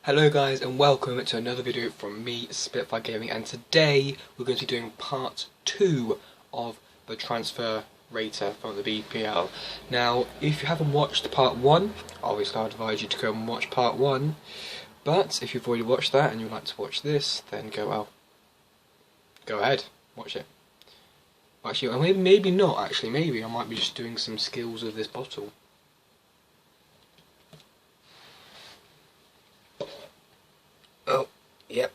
Hello guys and welcome to another video from me, Spitfire Gaming, and today we're going to be doing part 2 of the transfer rater from the BPL. Now if you haven't watched part 1, obviously I would advise you to go and watch part 1, but if you've already watched that and you'd like to watch this, then go ahead, watch it. Actually, maybe not actually, maybe I might be just doing some skills with this bottle. Oh, yep.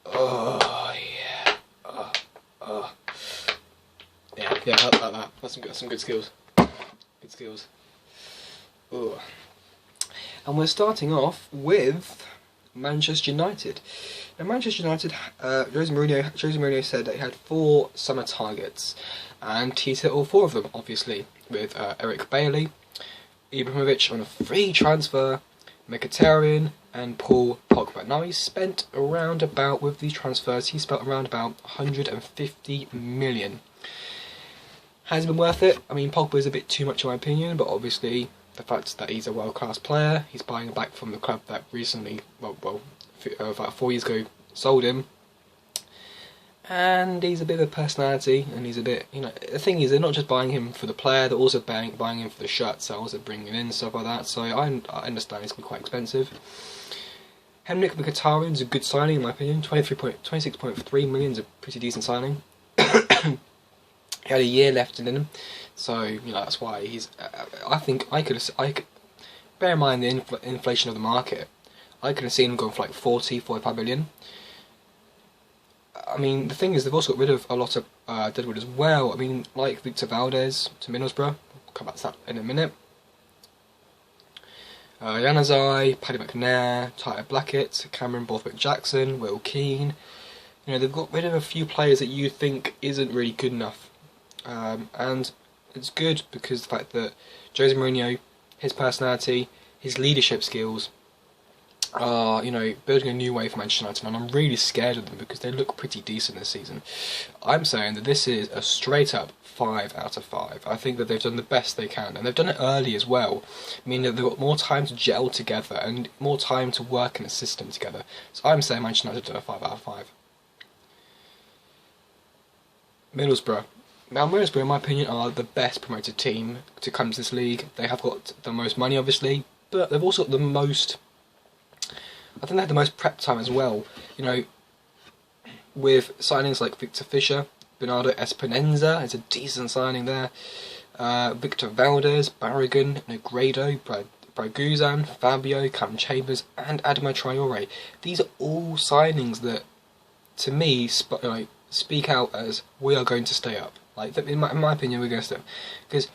Oh, yeah. Yeah, like that. That's some good skills. Good skills. Oh. And we're starting off with Manchester United. Now, Manchester United, Jose Mourinho said that he had 4 summer targets, and he's hit all 4 of them, obviously, with Eric Bailly, Ibrahimovic on a free transfer, Mkhitaryan and Paul Pogba. Now he's spent around about, with these transfers, he spent around about 150 million. Has it been worth it? I mean, Pogba is a bit too much in my opinion, but obviously the fact that he's a world-class player, he's buying back from the club that recently, about 4 years ago, sold him. And he's a bit of a personality, and he's a bit, the thing is, they're not just buying him for the player, they're also buying him for the shirt sales, they're bringing in stuff like that, so I understand it's going to be quite expensive. Henrik Mkhitaryan is a good signing in my opinion, 26.3 million is a pretty decent signing. He had a year left in him, so, that's why he's, I think I could, bear in mind the inflation of the market, I could have seen him going for like 45 million. I mean, the thing is, they've also got rid of a lot of deadwood as well. I mean, like Victor Valdez to Middlesbrough. We'll come back to that in a minute. Januzaj, Paddy McNair, Tyler Blackett, Cameron Borthwick-Jackson, Will Keane. They've got rid of a few players that you think isn't really good enough. And it's good because the fact that Jose Mourinho, his personality, his leadership skills, are, building a new way for Manchester United, and I'm really scared of them because they look pretty decent this season. I'm saying that this is a straight up 5 out of 5. I think that they've done the best they can, and they've done it early as well, meaning that they've got more time to gel together and more time to work in a system together. So I'm saying Manchester United have done a 5 out of 5. Middlesbrough. Now, Middlesbrough, in my opinion, are the best promoted team to come to this league. They have got the most money, obviously, but they've also got the most... I think they had the most prep time as well, with signings like Victor Fisher, Bernardo Espinenza, it's a decent signing there, Victor Valdez, Barragan, Negredo, Braguzan, Fabio, Cam Chambers, and Adama Traore. These are all signings that, to me, speak out as, we are going to stay up. In my opinion, we're going to stay up. Because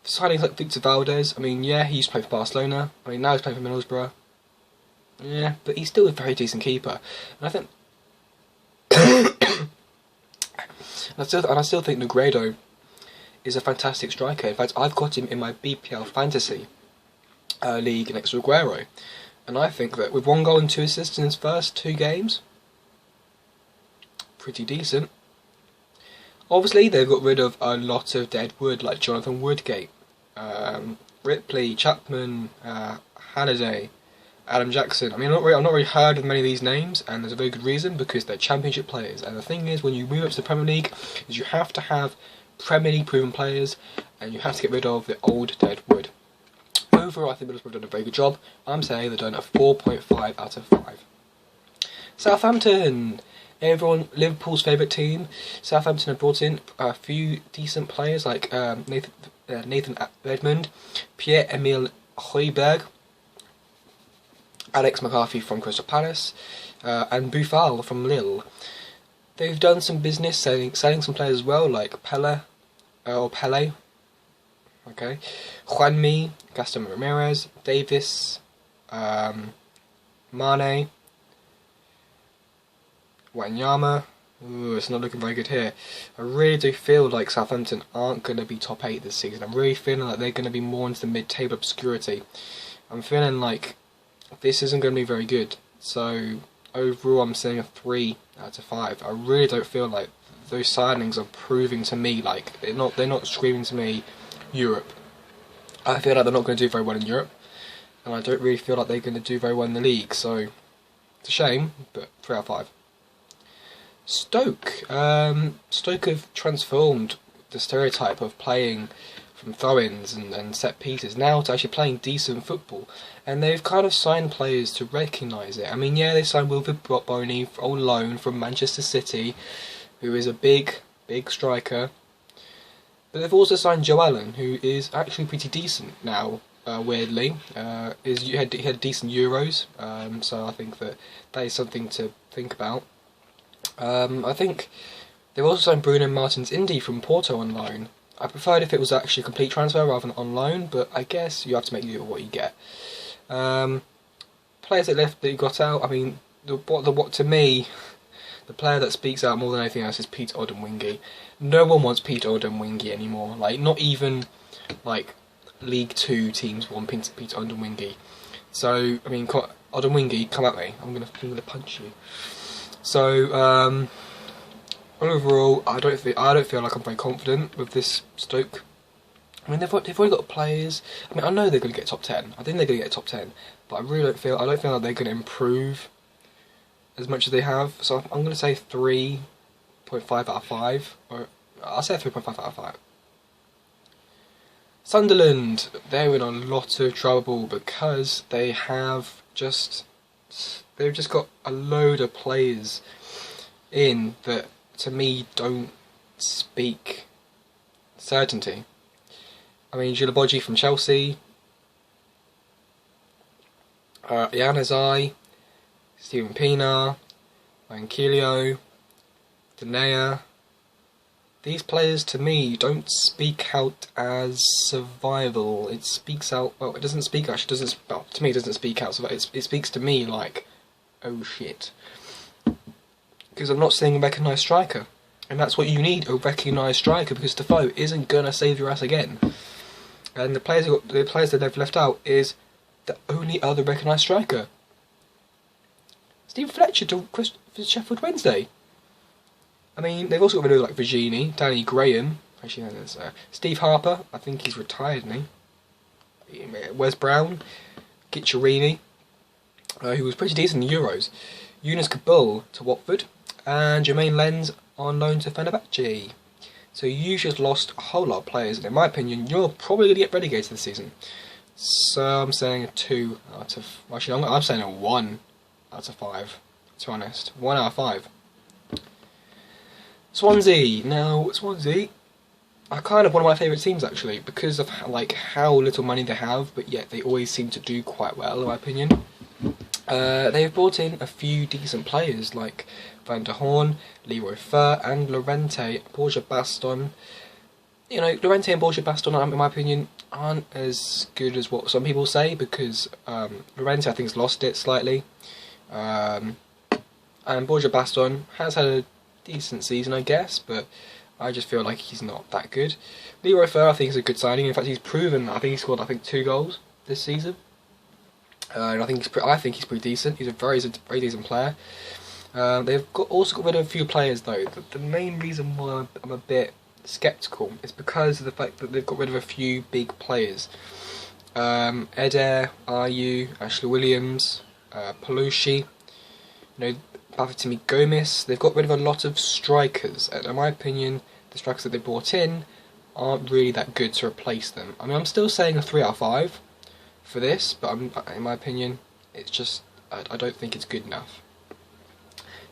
signings like Victor Valdez, I mean, yeah, he used to play for Barcelona, now he's playing for Middlesbrough. Yeah, but he's still a very decent keeper, and I think, I still think Negredo is a fantastic striker. In fact, I've got him in my BPL fantasy league next to Aguero, and I think that with 1 goal and 2 assists in his first 2 games, pretty decent. Obviously, they've got rid of a lot of dead wood, like Jonathan Woodgate, Ripley, Chapman, Halliday, Adam Jackson. I mean, I've not really heard of many of these names, and there's a very good reason, because they're championship players. And the thing is, when you move up to the Premier League, is you have to have Premier League proven players, and you have to get rid of the old dead wood. Overall, I think Middlesbrough have done a very good job. I'm saying they've done a 4.5 out of 5. Southampton, Liverpool's favourite team. Southampton have brought in a few decent players like Nathan Redmond, Pierre-Emile Højbjerg, Alex McCarthy from Crystal Palace, and Buffal from Lille. They've done some business selling some players as well, like Pele, okay, Juanmi, Gaston Ramirez, Davis, Mane, Wanyama. Ooh, it's not looking very good here. I really do feel like Southampton aren't going to be top 8 this season. I'm really feeling like they're going to be more into the mid-table obscurity. I'm feeling like this isn't going to be very good, so overall I'm saying a 3 out of 5. I really don't feel like those signings are proving to me like they're not screaming to me Europe. I feel like they're not going to do very well in Europe. and I don't really feel like they're going to do very well in the league, so it's a shame, but 3 out of 5. Stoke. Stoke have transformed the stereotype of playing from throw-ins and set pieces now to actually playing decent football, and they've kind of signed players to recognise it. I mean, yeah, they signed Wilfred Boney on loan from Manchester City, who is a big striker, but they've also signed Joe Allen, who is actually pretty decent now. Weirdly, he had decent Euros, so I think that is something to think about. I think they've also signed Bruno Martins Indy from Porto on loan. I preferred if it was actually a complete transfer rather than on loan, but I guess you have to make do with what you get. Players that you got out, I mean, what to me, the player that speaks out more than anything else is Peter Odemwingie. No one wants Peter Odemwingie anymore. Like, not even like League 2 teams want Peter Odemwingie. So, I mean, Odemwingie, come at me. I'm gonna punch you. So, overall, I don't feel like I'm very confident with this Stoke. I mean, they've already got players. I mean, I know they're going to get top 10. I think they're going to get top 10, but I don't feel like they're going to improve as much as they have. So I'm going to say 3.5 out of 5, or I'll say 3.5 out of 5. Sunderland, they're in a lot of trouble because they've just got a load of players in that, to me, don't speak certainty. I mean, Djilabodji from Chelsea, Januzaj, Steven Pienaar, Manquillo, Denea. These players, to me, don't speak out as survival. It speaks out, well, it doesn't speak, actually, to me it doesn't speak out, it speaks to me like, oh shit. Because I'm not seeing a recognised striker. And that's what you need, a recognised striker, because Defoe isn't going to save your ass again. And the players that they've left out is the only other recognised striker. Steve Fletcher to Sheffield Wednesday. I mean, they've also got rid of like Virginie, Danny Graham, actually no, there's Steve Harper, I think he's retired now. Wes Brown, Gicciarini, who was pretty decent in the Euros. Yunus Kabul to Watford, and Jermaine Lens on loan to Fenerbahce. So you just lost a whole lot of players, and in my opinion, you're probably going to get relegated this season. So I'm saying a 2 out of... Actually, I'm saying a 1 out of 5, to be honest. 1 out of 5. Swansea. Now, Swansea are kind of one of my favourite teams, actually, because of like how little money they have, but yet they always seem to do quite well, in my opinion. They've brought in a few decent players like Van der Horn, Leroy Fer, and Lorente Borja Baston. You know, Lorente and Borja Baston, in my opinion, aren't as good as what some people say, because Lorente, I think, has lost it slightly. And Borja Baston has had a decent season, I guess, but I just feel like he's not that good. Leroy Fer, I think, is a good signing. In fact, he's proven, I think he scored 2 goals this season. And I think he's pretty decent. He's a very decent player. They've also got rid of a few players though. The main reason why I'm a bit sceptical is because of the fact that they've got rid of a few big players. Eder, Ayew, Ashley Williams, Palucci, you know, Bafétimbi Gomis. They've got rid of a lot of strikers, and in my opinion, the strikers that they brought in aren't really that good to replace them. I mean, I'm still saying a 3 out of 5 for this, but in my opinion, it's just, I don't think it's good enough.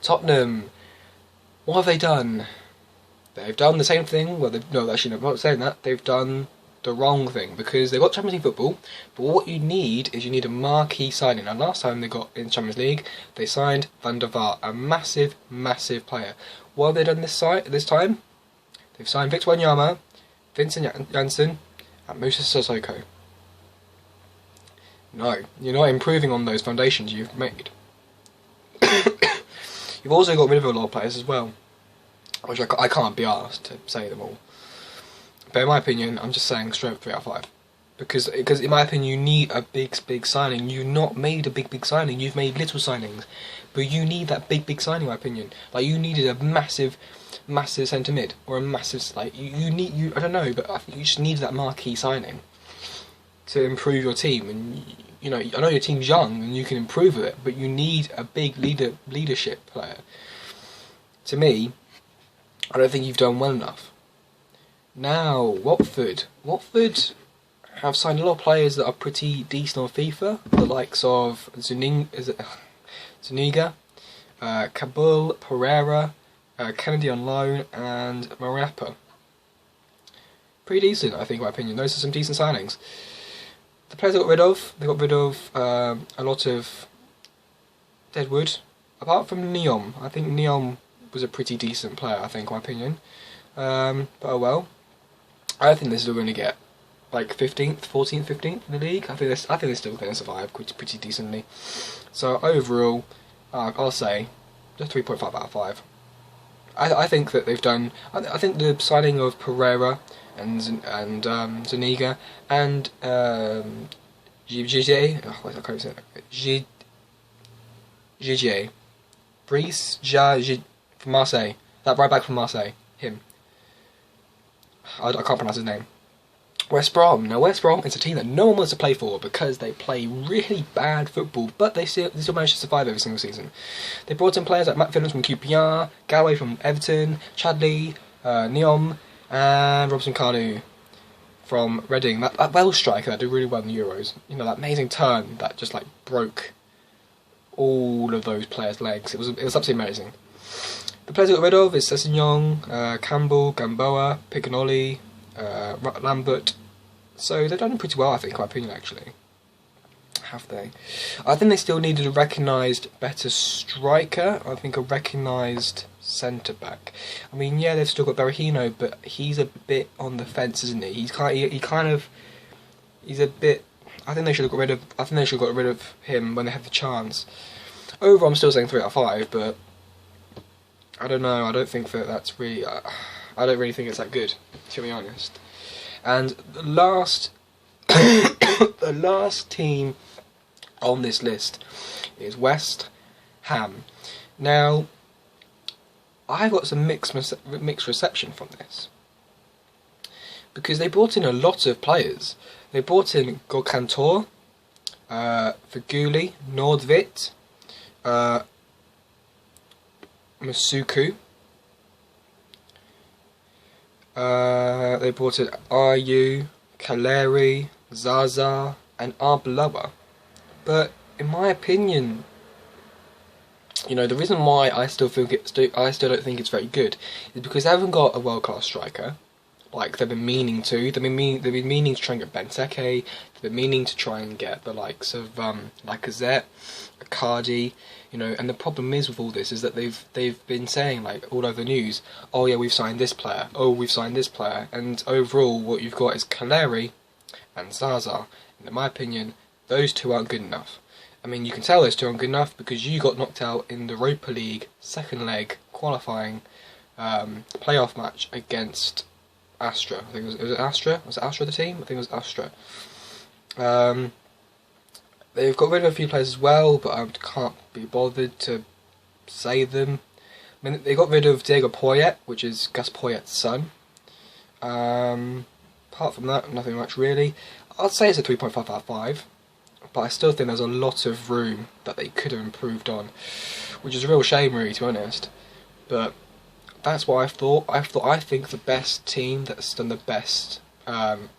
Tottenham, what have they done? They've done the same thing. Well, no, actually, no, I'm not saying that. They've done the wrong thing, because they've got Champions League football, but what you need is a marquee signing. And last time they got in Champions League, they signed Van der Vaart, a massive player. What have they done this time? They've signed Victor Wanyama, Vincent Janssen, and Moussa Sissoko. No, you're not improving on those foundations you've made. You've also got rid of a lot of players as well, which I can't be asked to say them all. But in my opinion, I'm just saying straight 3 out of 5. Because in my opinion, you need a big signing. You've not made a big signing. You've made little signings, but you need that big signing. In my opinion, like you needed a massive centre mid, or a massive I don't know, but I think you just needed that marquee signing to improve your team, and you know, I know your team's young and you can improve it, but you need a big leadership player. To me, I don't think you've done well enough. Now, Watford have signed a lot of players that are pretty decent on FIFA, the likes of Zuniga, Kabul, Pereira, Kennedy on loan, and Marapa. Pretty decent, I think, in my opinion. Those are some decent signings. The players they got rid of a lot of Deadwood, apart from Neom. I think Neom was a pretty decent player, I think, in my opinion. But oh well. I think they're still going to get like 15th, 14th, 15th in the league. I think they're still going to survive pretty decently. So overall, I'll say just 3.5 out of 5. I think that they've done. I think the signing of Pereira and Zuniga and Gigi, I can't say it. Gigi, Brice from Marseille. That right back from Marseille. Him. I can't pronounce his name. West Brom. Now West Brom is a team that no one wants to play for because they play really bad football, but they still manage to survive every single season. They brought in players like Matt Phillips from QPR, Galloway from Everton, Chadley, Neom, and Robson Cardew from Reading. That Welsh striker that did really well in the Euros. You know, that amazing turn that just like broke all of those players' legs. It was absolutely amazing. The players they got rid of is Sessegnon, Campbell, Gamboa, Picanoli, Lambert. So they've done pretty well, I think, in my opinion, actually. Have they? I think they still needed a recognised better striker. I think a recognised centre-back. I mean, yeah, they've still got Berahino, but he's a bit on the fence, isn't he? He's a bit. I think they should have got rid of. I think they should have got rid of him when they had the chance. Overall, I'm still saying 3 out of 5, but I don't know. I don't think that's really. I don't really think it's that good, to be honest. And the last, the last team on this list is West Ham. Now, I got some mixed reception from this because they brought in a lot of players. They brought in Gorkantor, Faguli, Nordvit, Masuku. They brought in Ayu, Kaleri, Zaza, and Arbeloa. But in my opinion, you know, the reason why I still don't think it's very good is because they haven't got a world-class striker like they've been meaning to. They've been meaning to try and get Benteke. They've been meaning to try and get the likes of Lacazette, Icardi. You know, and the problem is with all this is that they've been saying like all over the news, oh yeah, we've signed this player, oh we've signed this player, and overall what you've got is Kaleri and Zaza. And in my opinion, those two aren't good enough. I mean, you can tell those two aren't good enough because you got knocked out in the Europa League second leg qualifying playoff match against Astra. I think was it Astra? Was it Astra the team? I think it was Astra. They've got rid of a few players as well, but I can't be bothered to say them. I mean, they got rid of Diego Poyet, which is Gus Poyet's son. Apart from that, nothing much really. I'd say it's a 3.5 out of 5, but I still think there's a lot of room that they could have improved on, which is a real shame really, to be honest. But that's what I thought. I think the best team that's done the best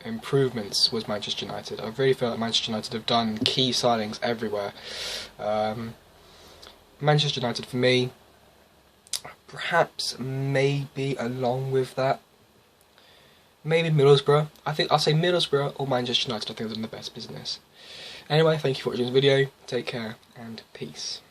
improvements was Manchester United. I really feel like Manchester United have done key signings everywhere. Manchester United for me, perhaps maybe along with that, maybe Middlesbrough. I'll say Middlesbrough or Manchester United. I think have done the best business. Anyway, thank you for watching this video. Take care and peace.